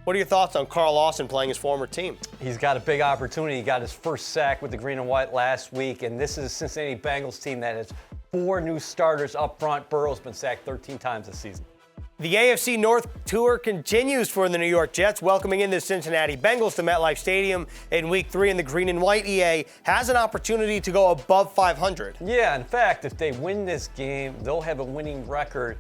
What are your thoughts on Carl Lawson playing his former team? He's got a big opportunity. He got his first sack with the green and white last week, and this is a Cincinnati Bengals team that has 4 new starters up front. Burrow's been sacked 13 times this season. The AFC North tour continues for the New York Jets, welcoming in the Cincinnati Bengals to MetLife Stadium in Week 3 in the green and white. EA has an opportunity to go above 500. Yeah, in fact, if they win this game, they'll have a winning record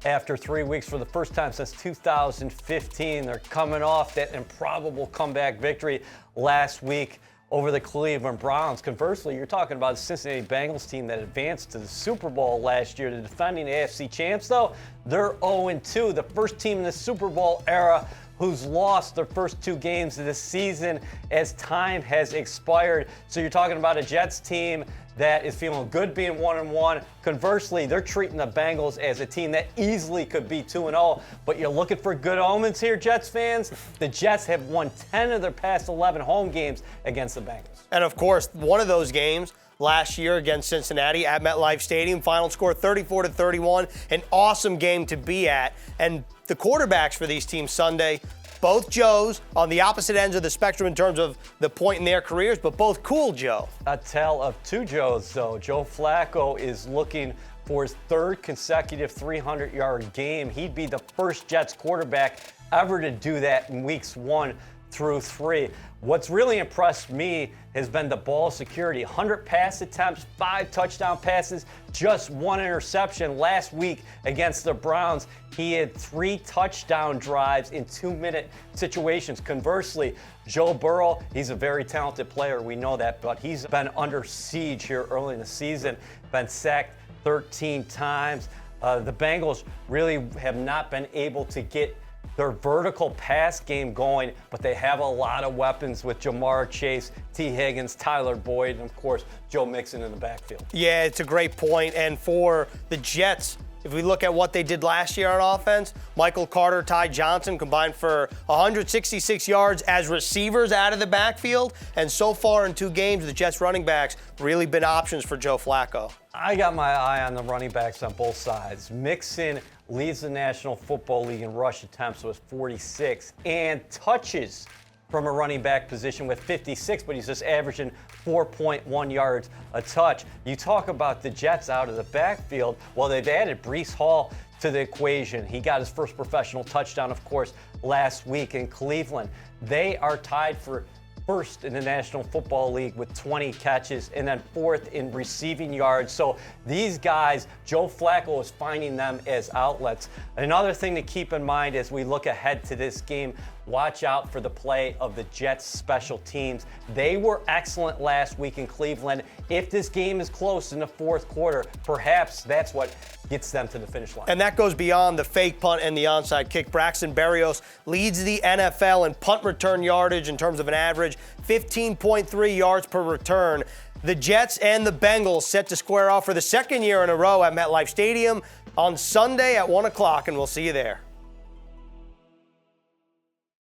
after 3 weeks for the first time since 2015. They're coming off that improbable comeback victory last week over the Cleveland Browns. Conversely, you're talking about a Cincinnati Bengals team that advanced to the Super Bowl last year. The defending AFC champs, though, they're 0-2. The first team in the Super Bowl era who's lost their first 2 games of the season as time has expired. So you're talking about a Jets team that is feeling good being 1-1. Conversely, they're treating the Bengals as a team that easily could be 2-0. But you're looking for good omens here, Jets fans. The Jets have won 10 of their past 11 home games against the Bengals. And of course, one of those games last year against Cincinnati at MetLife Stadium, final score 34-31, an awesome game to be at. And the quarterbacks for these teams Sunday, both Joes on the opposite ends of the spectrum in terms of the point in their careers, but both cool Joe. A tale of 2 Joes, though. Joe Flacco is looking for his 3rd consecutive 300-yard game. He'd be the first Jets quarterback ever to do that in weeks 1 through 3. What's really impressed me has been the ball security. 100 pass attempts, 5 touchdown passes, just 1 interception. Last week against the Browns, he had 3 touchdown drives in 2-minute situations. Conversely, Joe Burrow, he's a very talented player. We know that, but he's been under siege here early in the season, been sacked 13 times. The Bengals really have not been able to get their vertical pass game going, but they have a lot of weapons with Jamar Chase, T. Higgins, Tyler Boyd, and of course, Joe Mixon in the backfield. Yeah, it's a great point. And for the Jets, if we look at what they did last year on offense, Michael Carter, Ty Johnson combined for 166 yards as receivers out of the backfield. And so far in 2 games, the Jets running backs really been options for Joe Flacco. I got my eye on the running backs on both sides. Mixon leads the National Football League in rush attempts with 46 and touches from a running back position with 56, but he's just averaging 4.1 yards a touch. You talk about the Jets out of the backfield. Well, they've added Breece Hall to the equation. He got his first professional touchdown, of course, last week in Cleveland. They are tied for first in the National Football League with 20 catches and then 4th in receiving yards. So these guys, Joe Flacco is finding them as outlets. Another thing to keep in mind as we look ahead to this game, watch out for the play of the Jets special teams. They were excellent last week in Cleveland. If this game is close in the 4th quarter, perhaps that's what gets them to the finish line. And that goes beyond the fake punt and the onside kick. Braxton Berrios leads the NFL in punt return yardage in terms of an average 15.3 yards per return. The Jets and the Bengals set to square off for the 2nd year in a row at MetLife Stadium on Sunday at 1 o'clock, and we'll see you there.